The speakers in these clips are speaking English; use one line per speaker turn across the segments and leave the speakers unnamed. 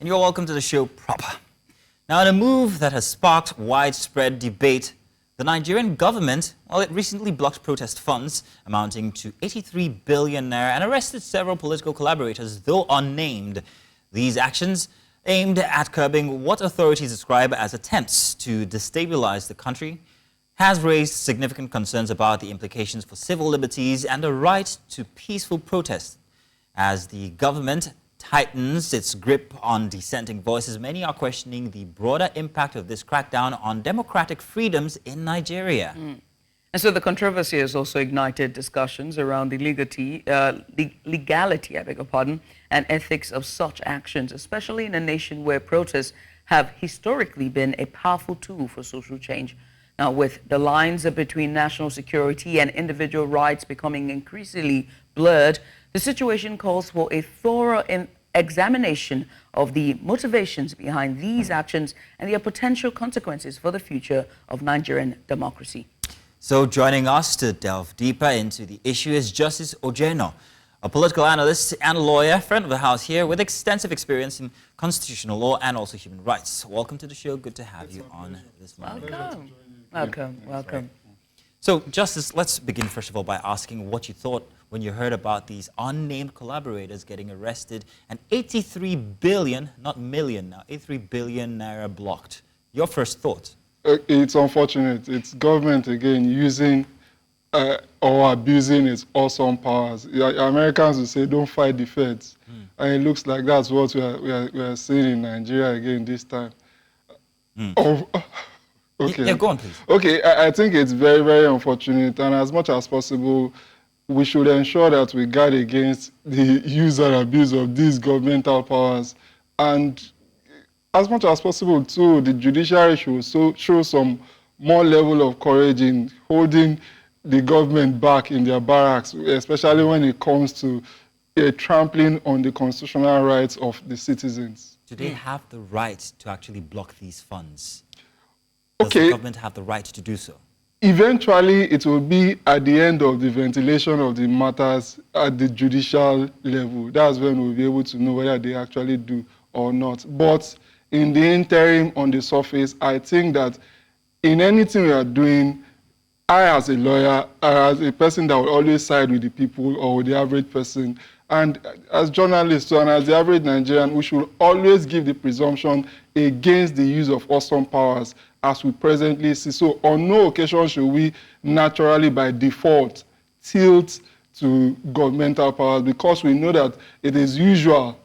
and you're welcome to the show proper. Now, in a move that has sparked widespread debate, the Nigerian government, it recently blocked protest funds amounting to 83 billion naira and arrested several political collaborators, though unnamed. These actions, aimed at curbing what authorities describe as attempts to destabilize the country, has raised significant concerns about the implications for civil liberties and the right to peaceful protest. As the government tightens its grip on dissenting voices, many are questioning the broader impact of this crackdown on democratic freedoms in Nigeria.
And so the controversy has also ignited discussions around the legality, and ethics of such actions, especially in a nation where protests have historically been a powerful tool for social change. Now, with the lines between national security and individual rights becoming increasingly blurred, the situation calls for a thorough examination of the motivations behind these actions and their potential consequences for the future of Nigerian democracy.
So joining us to delve deeper into the issue is Justice Ojienoh, a political analyst and lawyer, friend of the House here with extensive experience in constitutional law and also human rights. Welcome to the show. Good to have you on this morning.
Welcome.
So, Justice, let's begin first of all by asking what you thought when you heard about these unnamed collaborators getting arrested and 83 billion, not million now, 83 billion naira blocked. Your first thoughts?
It's unfortunate. It's government, again, using or abusing its awesome powers. Americans will say, don't fight the feds. And it looks like that's what we are seeing in Nigeria again this time. Okay.
Yeah, go on, please.
Okay, I think it's very, very unfortunate, and as much as possible, we should ensure that we guard against the use and abuse of these governmental powers. And as much as possible, too, the judiciary should show some more level of courage in holding the government back in their barracks, especially when it comes to trampling on the constitutional rights of the citizens.
Do they have the right to actually block these funds? Does
Okay.
the government have the right to do so?
Eventually, it will be at the end of the ventilation of the matters at the judicial level. That's when we'll be able to know whether they actually do or not. But in the interim, on the surface, I think that in anything we are doing, I, as a lawyer, as a person that will always side with the people or with the average person, and as journalists and as the average Nigerian, we should always give the presumption against the use of awesome powers as we presently see. So on no occasion should we naturally, by default, tilt to governmental powers, because we know that it is usual,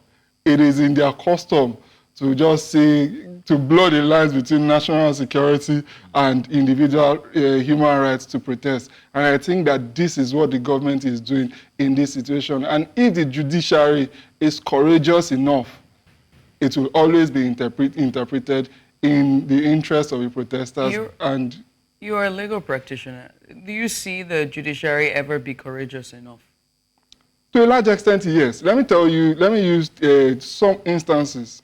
it is in their custom to just say, to blur the lines between national security and individual human rights to protest. And I think that this is what the government is doing in this situation. And if the judiciary is courageous enough, it will always be interpreted in the interest of the protesters.
You are a legal practitioner. Do you see the judiciary ever be courageous enough?
To a large extent, yes. Let me use some instances.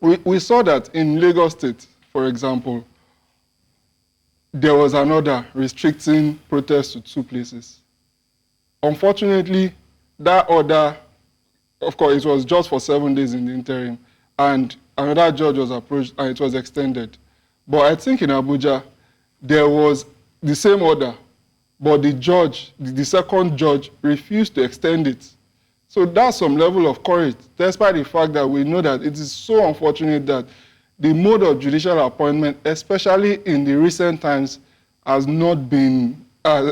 We saw that in Lagos State, for example, there was an order restricting protests to 2 places. Unfortunately, that order, of course, it was just for 7 days in the interim, and another judge was approached and it was extended. But I think in Abuja, there was the same order, but the second judge refused to extend it. So that's some level of courage, despite the fact that we know that it is so unfortunate that the mode of judicial appointment, especially in the recent times, has not been, I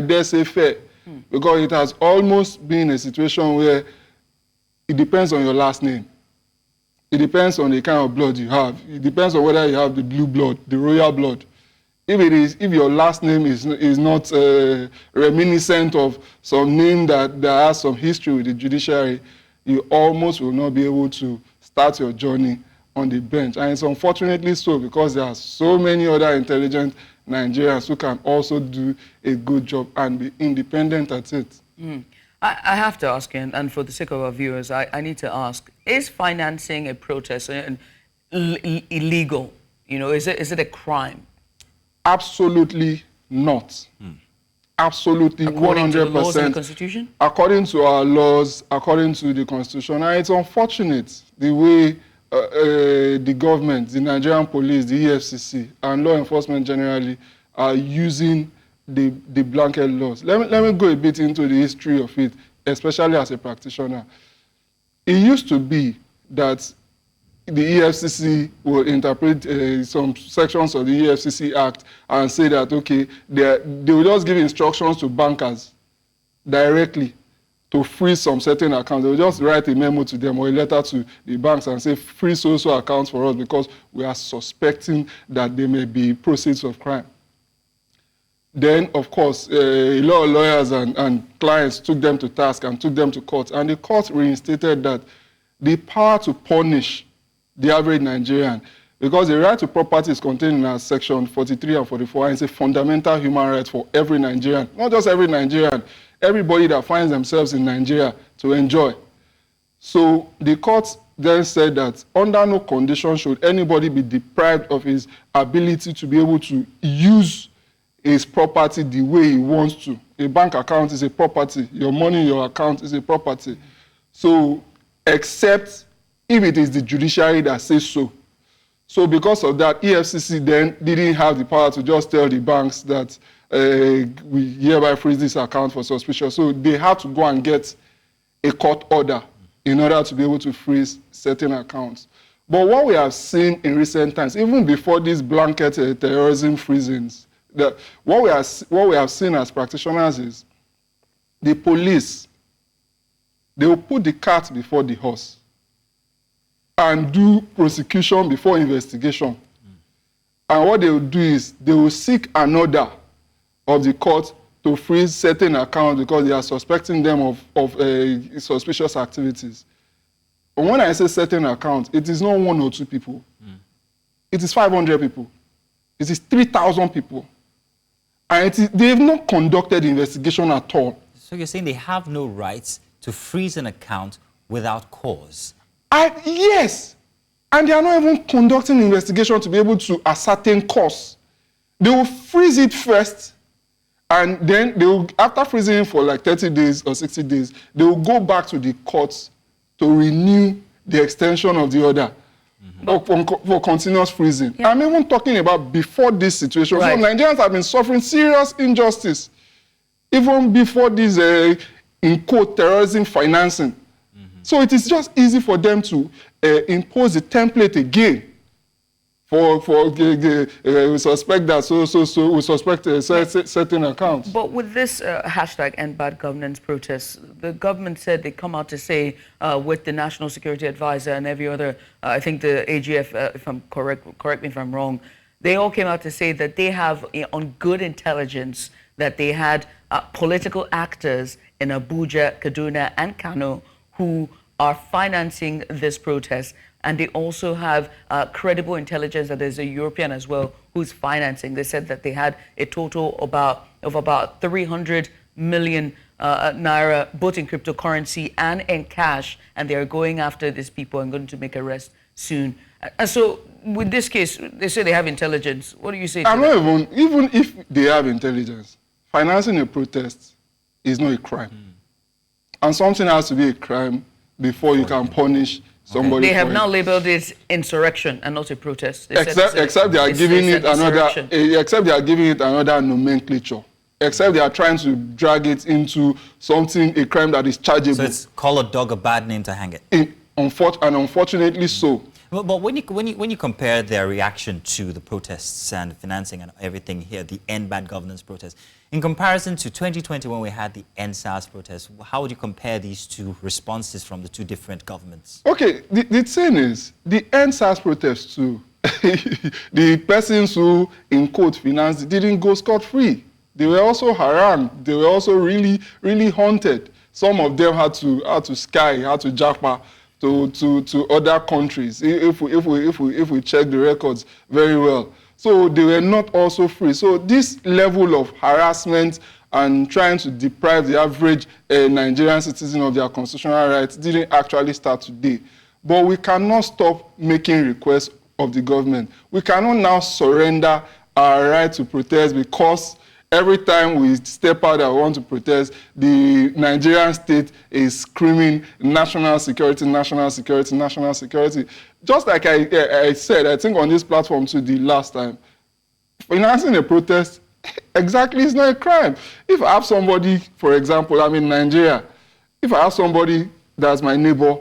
dare say, fair. Because it has almost been a situation where it depends on your last name. It depends on the kind of blood you have. It depends on whether you have the blue blood, the royal blood. If your last name is not reminiscent of some name that has some history with the judiciary, you almost will not be able to start your journey on the bench. And it's unfortunately so, because there are so many other intelligent Nigerians who can also do a good job and be independent at it.
I have to ask, and for the sake of our viewers, I need to ask, is financing a protest illegal? You know, is it a crime?
Absolutely not. absolutely
according
100%.
to the laws and the Constitution?
According to our laws, according to the Constitution. And it's unfortunate the way the government, the Nigerian police, the EFCC, and law enforcement generally are using the blanket laws. Let me go a bit into the history of it, especially as a practitioner. It used to be that the EFCC will interpret some sections of the EFCC Act and say that, okay, they will just give instructions to bankers directly to freeze some certain accounts. They will just write a memo to them or a letter to the banks and say, freeze so accounts for us because we are suspecting that they may be proceeds of crime. Then, of course, a lot of lawyers and clients took them to task and took them to court. And the court reinstated that the power to punish the average Nigerian, because the right to property is contained in section 43 and 44, and it's a fundamental human right for every Nigerian, not just every Nigerian, everybody that finds themselves in Nigeria to enjoy. So the court then said that under no condition should anybody be deprived of his ability to be able to use his property the way he wants to. A bank account is a property. Your money in your account is a property. So except if it is the judiciary that says so. So because of that, EFCC then didn't have the power to just tell the banks that we hereby freeze this account for suspicion. So they had to go and get a court order in order to be able to freeze certain accounts. But what we have seen in recent times, even before these blanket terrorism freezings, what we have seen as practitioners is the police, they will put the cart before the horse and do prosecution before investigation. And what they will do is they will seek an order of the court to freeze certain accounts because they are suspecting them of suspicious activities. But when I say certain accounts, it is not 1 or 2 people. It is 500 people. It is 3,000 people. And they have not conducted the investigation at all.
So you're saying they have no rights to freeze an account without cause?
Yes. And they are not even conducting investigation to be able to ascertain cause. They will freeze it first, and then they will, after freezing it for like 30 days or 60 days, they will go back to the courts to renew the extension of the order for continuous freezing. Yeah. I'm even talking about before this situation. Right. So Nigerians have been suffering serious injustice, even before this, in quote, terrorism financing. So it is just easy for them to impose the template again we suspect that we suspect certain accounts.
But with this hashtag End Bad Governance protests, the government said they come out to say with the National Security Advisor and every other, I think the AGF, if I'm correct me if I'm wrong, they all came out to say that they have on good intelligence that they had political actors in Abuja, Kaduna and Kano who are financing this protest, and they also have credible intelligence that there's a European as well who's financing. They said that they had a total of about 300 million naira, both in cryptocurrency and in cash, and they are going after these people and going to make arrests soon. And so, with this case, they say they have intelligence. What do you say to that?
Even if they have intelligence, financing a protest is not a crime. And something has to be a crime before you can punish somebody.
They have now labeled it insurrection and not a protest.
Except they are giving it another nomenclature. Except they are trying to drag it into something, a crime that is chargeable.
So it's call a dog a bad name to hang it.
Unfortunately so.
But when you compare their reaction to the protests and financing and everything here, the End Bad Governance protest, in comparison to 2020 when we had the EndSARS protest, how would you compare these two responses from the two different governments?
Okay, the thing is, the EndSARS protest too, the persons who, in quote, financed it didn't go scot-free. They were also harangued. They were also really, really haunted. Some of them had to japa to other countries, if we check the records very well. So they were not also free. So this level of harassment and trying to deprive the average Nigerian citizen of their constitutional rights didn't actually start today. But we cannot stop making requests of the government. We cannot now surrender our right to protest because Every time we step out and want to protest, the Nigerian state is screaming national security, national security, national security. Just like I said, I think on this platform too the last time, financing a protest exactly is not a crime. If I have somebody, for example, I'm in Nigeria, if I have somebody that's my neighbor,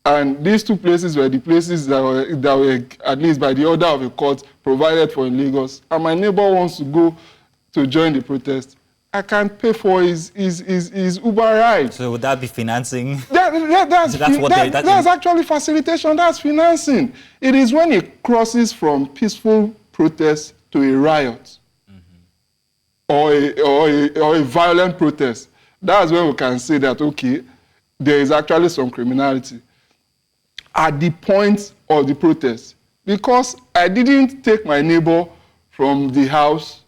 and these two places were the places that were at least by the order of a court provided for in Lagos, and my neighbor wants to go to join the protest, I can pay for his Uber ride.
So would that be financing?
That's actually facilitation. That's financing. It is when it crosses from peaceful protest to a riot, or a violent protest. That's when we can say that, okay, there is actually some criminality at the point of the protest. Because I didn't take my neighbor from the house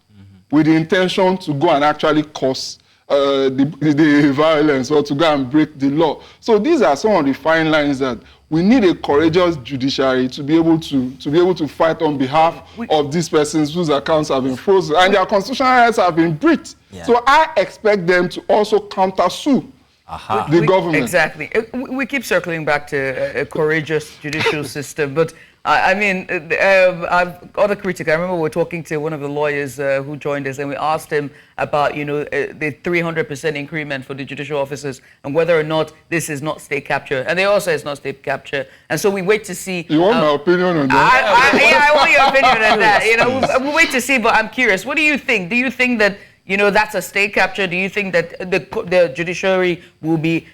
with the intention to go and actually cause the violence or to go and break the law. So these are some of the fine lines that we need a courageous judiciary to be able to fight on behalf of these persons whose accounts have been frozen and their constitutional rights have been breached. Yeah. So I expect them to also counter-sue the government.
Exactly. We keep circling back to a courageous judicial system, but I mean, I've got a critic. I remember we were talking to one of the lawyers who joined us, and we asked him about, the 300% increment for the judicial officers and whether or not this is not state capture. And they all say it's not state capture. And so we wait to see.
You want my opinion on that?
I want your opinion on that. We wait to see, but I'm curious. What do you think? Do you think that that's a state capture? Do you think that the judiciary will be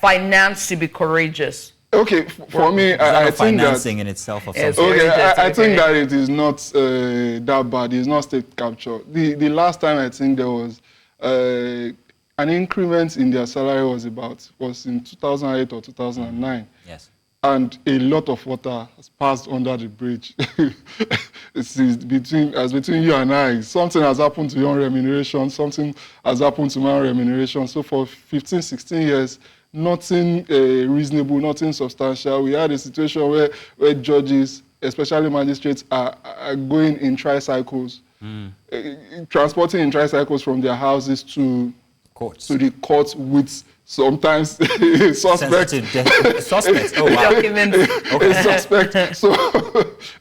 financed to be courageous?
Okay, for me, I think
financing in itself of something.
Okay, I think that it is not that bad. It's not state capture. The last time I think there was an increment in their salary was in 2008 or 2009.
Yes.
And a lot of water has passed under the bridge. between you and I. Something has happened to your remuneration. Something has happened to my remuneration. So for 15, 16 years. Nothing reasonable, nothing substantial. We had a situation where judges, especially magistrates, are going in tricycles, transporting in tricycles from their houses to the courts with sometimes suspects.
Suspects. Oh, wow.
A suspect. So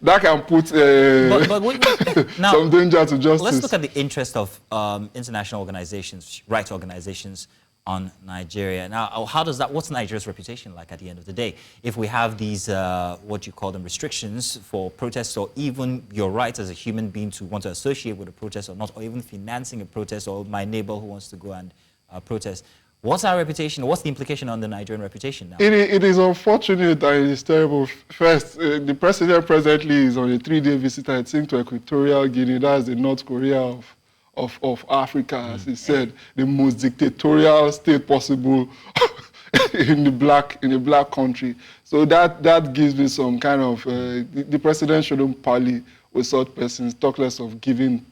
that can put
now,
some danger to justice.
Let's look at the interest of international organizations, rights organizations, on Nigeria. Now, what's Nigeria's reputation like at the end of the day? If we have these, what you call them, restrictions for protests, or even your right as a human being to want to associate with a protest or not, or even financing a protest, or my neighbor who wants to go and protest, what's our reputation? What's the implication on the Nigerian reputation now? It
is unfortunate and it is terrible. First, the president presently is on a 3-day visit, I think, to Equatorial Guinea. That's the North Korea of Africa, as he said, the most dictatorial state possible in a black country. So that gives me some kind of the president shouldn't parley with such persons, talk less of giving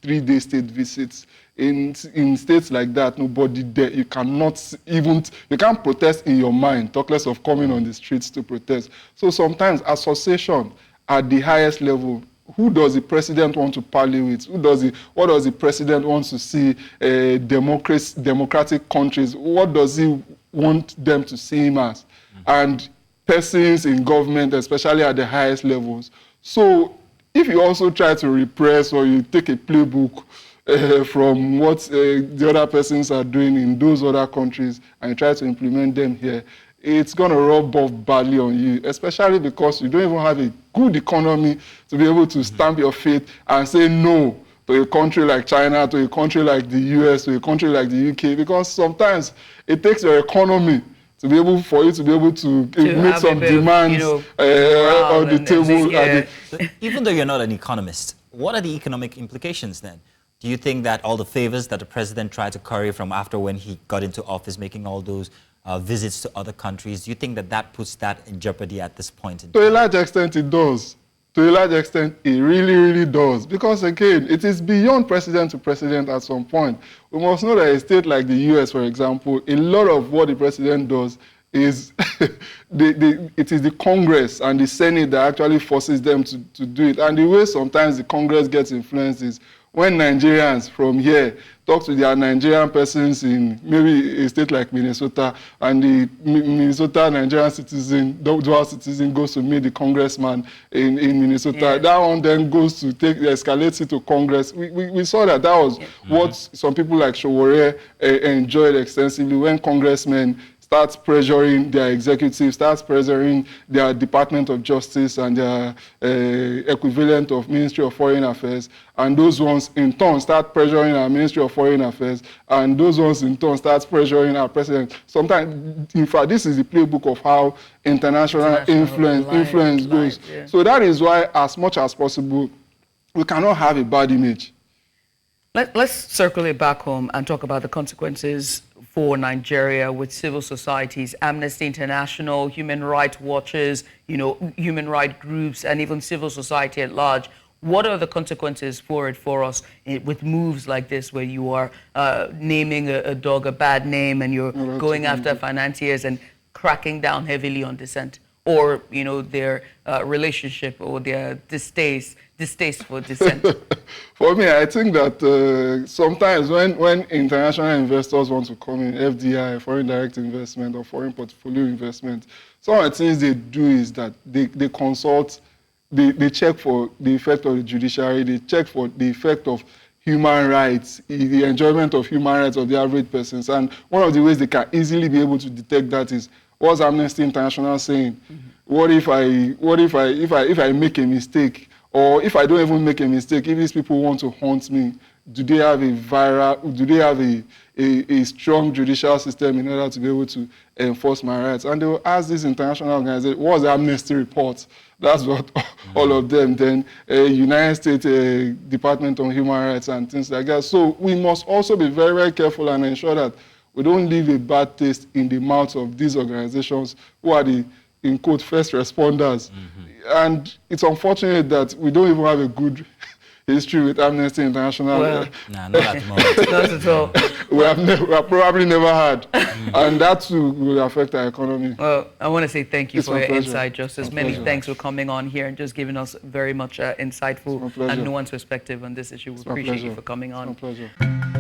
3-day state visits. In states like that, nobody there. You can't protest in your mind, talk less of coming on the streets to protest. So sometimes association at the highest level. Who does the president want to parley with? What does the president want to see democratic countries? What does he want them to see him as? And persons in government, especially at the highest levels. So if you also try to repress or you take a playbook from what the other persons are doing in those other countries and you try to implement them here, it's going to rub off badly on you, especially because you don't even have a good economy to be able to stamp your feet and say no to a country like China, to a country like the US, to a country like the UK, because sometimes it takes your economy for you to be able to make some demands on the table.
Even though you're not an economist, what are the economic implications then? Do you think that all the favors that the president tried to curry from after when he got into office, making all those visits to other countries, do you think that puts that in jeopardy at this point in time?
To a large extent, it does. To a large extent, it really, really does. Because again, it is beyond president to president at some point. We must know that a state like the US, for example, a lot of what the president does is it is the Congress and the Senate that actually forces them to do it. And the way sometimes the Congress gets influenced is when Nigerians from here talk to their Nigerian persons in maybe a state like Minnesota, and the Minnesota Nigerian citizen, dual citizen, goes to meet the congressman in Minnesota,
Yes.
that one then goes to escalates it to Congress. We saw that was what some people like Showore enjoyed extensively when congressmen starts pressuring their executive, starts pressuring their Department of Justice and their equivalent of Ministry of Foreign Affairs, and those ones in turn start pressuring our Ministry of Foreign Affairs, and those ones in turn start pressuring our president. Sometimes, in fact, this is the playbook of how international influence goes.
Yeah.
So that is why, as much as possible, we cannot have a bad image.
Let's circle it back home and talk about the consequences for Nigeria with civil societies, Amnesty International, human rights watchers, human rights groups, and even civil society at large. What are the consequences for it for us with moves like this, where you are naming a dog a bad name and you're going after financiers and cracking down heavily on dissent, or their relationship or their distaste for dissent?
For me, I think that sometimes when international investors want to come in, FDI, foreign direct investment, or foreign portfolio investment, some of the things they do is that they consult, they check for the effect of the judiciary, they check for the effect of human rights, the enjoyment of human rights of the average persons. And one of the ways they can easily be able to detect that is, what's Amnesty International saying? What if I make a mistake? Or if I don't even make a mistake, if these people want to haunt me, do they have a strong judicial system in order to be able to enforce my rights? And they will ask this international organization, what's the Amnesty report? That's what all of them, then United States Department on Human Rights and things like that. So we must also be very, very careful and ensure that we don't leave a bad taste in the mouths of these organizations who are the, in quote, first responders. And it's unfortunate that we don't even have a good history with Amnesty International.
Well, nah, not at the moment.
Not at all.
We have probably never had. And that too will affect our economy.
Well, I want to say thank you
It's
for
my
your
pleasure.
insight, Justice.
It's my
Many
pleasure.
thanks for coming on here and just giving us very much insightful
It's my pleasure.
and nuanced perspective on this issue. We
It's my
appreciate you
pleasure.
for coming on.
It's my pleasure.